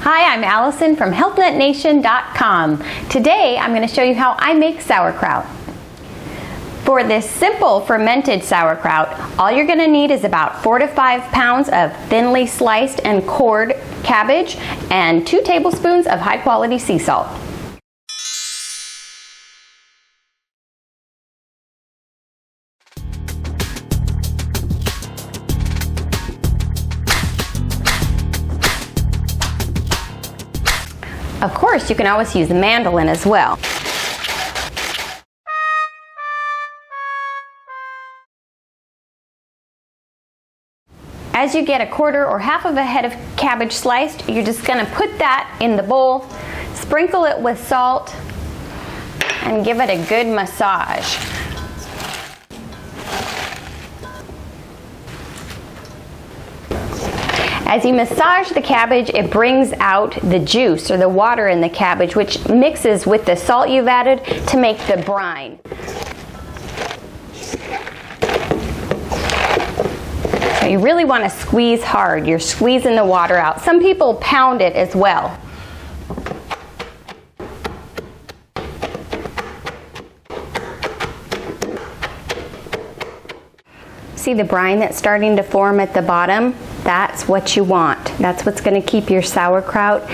Hi, I'm Allison from HealthNetNation.com. Today I'm going to show you how I make sauerkraut. For this simple fermented sauerkraut, all you're going to need is about 4 to 5 pounds of thinly sliced and cored cabbage and 2 tablespoons of high-quality sea salt. Of course, you can always use a mandolin as well. As you get a quarter or half of a head of cabbage sliced, you're just going to put that in the bowl, sprinkle it with salt, and give it a good massage. As you massage the cabbage, it brings out the juice or the water in the cabbage, which mixes with the salt you've added to make the brine. So you really want to squeeze hard. You're squeezing the water out. Some people pound it as well. See the brine that's starting to form at the bottom? That's what you want. That's what's going to keep your sauerkraut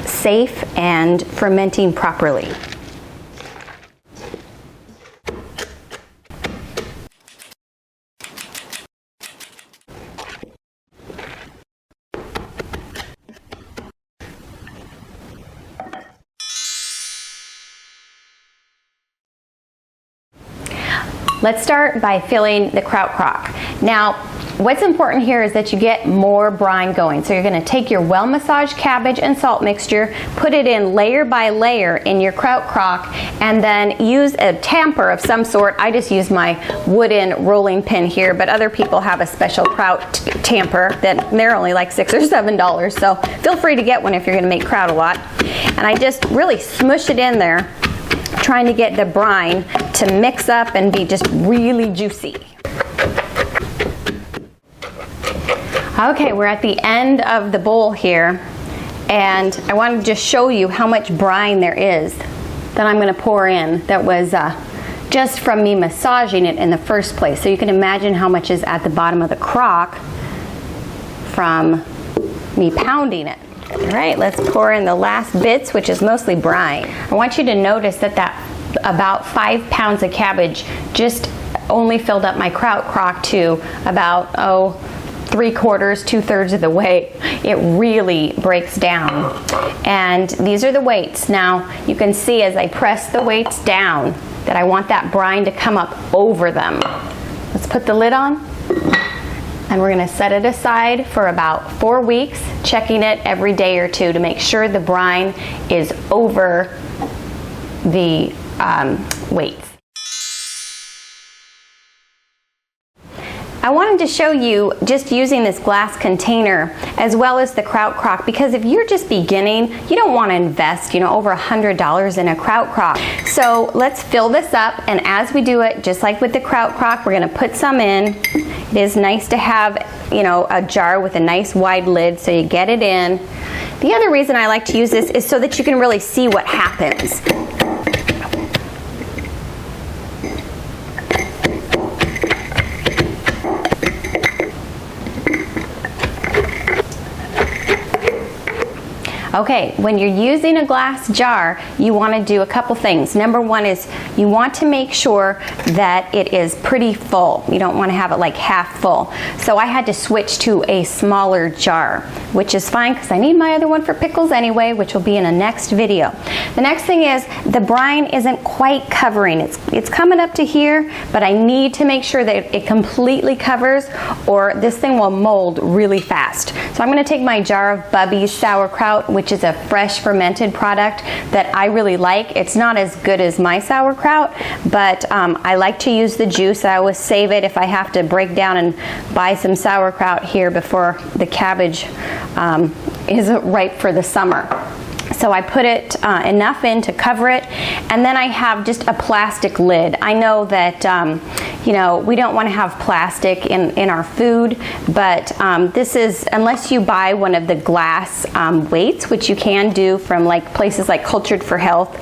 safe and fermenting properly. Let's start by filling the kraut crock. Now, what's important here is that you get more brine going. So you're going to take your well-massaged cabbage and salt mixture, put it in layer by layer in your kraut crock, and then use a tamper of some sort. I just use my wooden rolling pin here, but other people have a special kraut tamper that they're only like $6 or $7. So feel free to get one if you're going to make kraut a lot. And I just really smush it in there, trying to get the brine to mix up and be just really juicy. Okay, we're at the end of the bowl here, and I want to just show you how much brine there is that I'm going to pour in that was just from me massaging it in the first place. So you can imagine how much is at the bottom of the crock from me pounding it. All right, let's pour in the last bits, which is mostly brine. I want you to notice that about 5 pounds of cabbage just only filled up my kraut crock to about 3/4, 2/3 of the way. It really breaks down. And these are the weights. Now you can see as I press the weights down that I want that brine to come up over them. Let's put the lid on. And we're going to set it aside for about 4 weeks, checking it every day or two to make sure the brine is over the weights. I wanted to show you just using this glass container as well as the kraut crock, because if you're just beginning, you don't want to invest, over $100 in a kraut crock. So let's fill this up, and as we do it, just like with the kraut crock, we're going to put some in. It is nice to have, a jar with a nice wide lid so you get it in. The other reason I like to use this is so that you can really see what happens. Okay, when you're using a glass jar, you want to do a couple things. Number one is you want to make sure that it is pretty full. You don't want to have it like half full. So I had to switch to a smaller jar, which is fine because I need my other one for pickles anyway, which will be in a next video. The next thing is the brine isn't quite covering. It's coming up to here, but I need to make sure that it completely covers or this thing will mold really fast. So I'm going to take my jar of Bubby's sauerkraut, which is a fresh fermented product that I really like. It's not as good as my sauerkraut, but I like to use the juice. I always save it if I have to break down and buy some sauerkraut here before the cabbage is ripe for the summer. So I put it enough in to cover it, and then I have just a plastic lid. I know that you know, we don't want to have plastic in our food, but this is, unless you buy one of the glass weights, which you can do from like places like Cultured for Health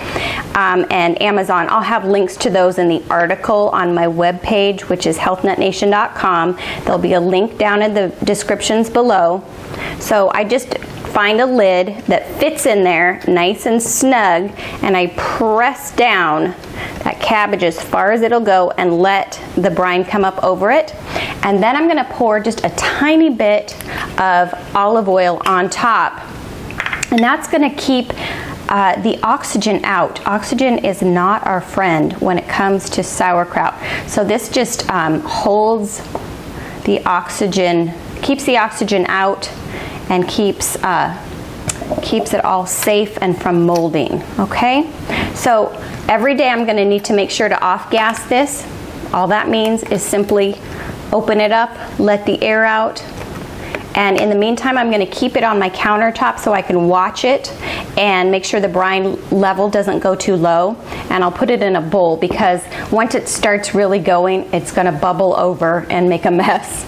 and Amazon. I'll have links to those in the article on my webpage, which is healthnutnation.com. There'll be a link down in the descriptions below. So I just find a lid that fits in there nice and snug, and I press down that cabbage as far as it'll go and let the brine come up over it. And then I'm going to pour just a tiny bit of olive oil on top, and that's going to keep the oxygen out. Oxygen is not our friend when it comes to sauerkraut. So this just holds the oxygen, keeps the oxygen out, and keeps it all safe and from molding. Okay, so every day I'm going to need to make sure to off gas this. All that means is simply open it up, let the air out, and in the meantime I'm going to keep it on my countertop so I can watch it and make sure the brine level doesn't go too low. And I'll put it in a bowl, because once it starts really going, it's going to bubble over and make a mess.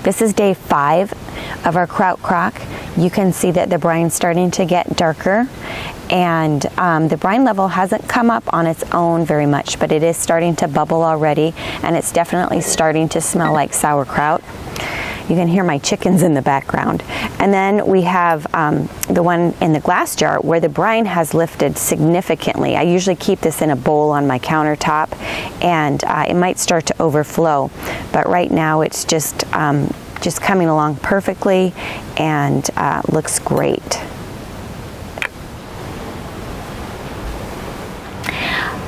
This is day 5 of our kraut crock. You can see that the brine's starting to get darker, and the brine level hasn't come up on its own very much, but it is starting to bubble already, and it's definitely starting to smell like sauerkraut. You can hear my chickens in the background. And then we have the one in the glass jar where the brine has lifted significantly. I usually keep this in a bowl on my countertop, and it might start to overflow, but right now it's just coming along perfectly and looks great.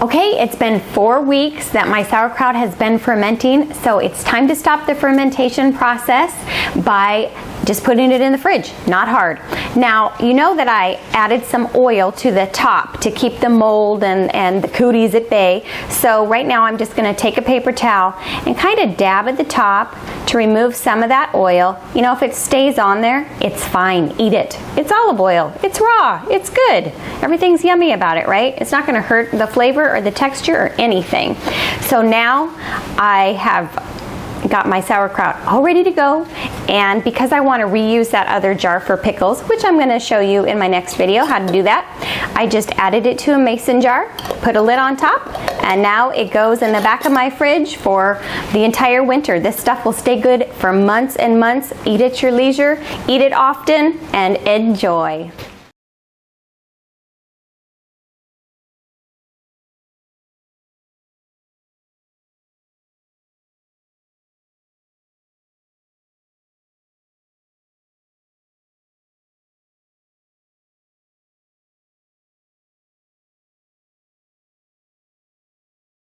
Okay, it's been 4 weeks that my sauerkraut has been fermenting, so it's time to stop the fermentation process by just putting it in the fridge. Not hard. Now, you know that I added some oil to the top to keep the mold and the cooties at bay. So right now I'm just going to take a paper towel and kind of dab at the top to remove some of that oil. You know, if it stays on there, it's fine. Eat it. It's olive oil. It's raw. It's good. Everything's yummy about it, right? It's not going to hurt the flavor or the texture or anything. So now I have got my sauerkraut all ready to go, and because I want to reuse that other jar for pickles, which I'm going to show you in my next video how to do that, I just added it to a mason jar, put a lid on top, and now it goes in the back of my fridge for the entire winter. This stuff will stay good for months and months. Eat at your leisure, eat it often, and enjoy.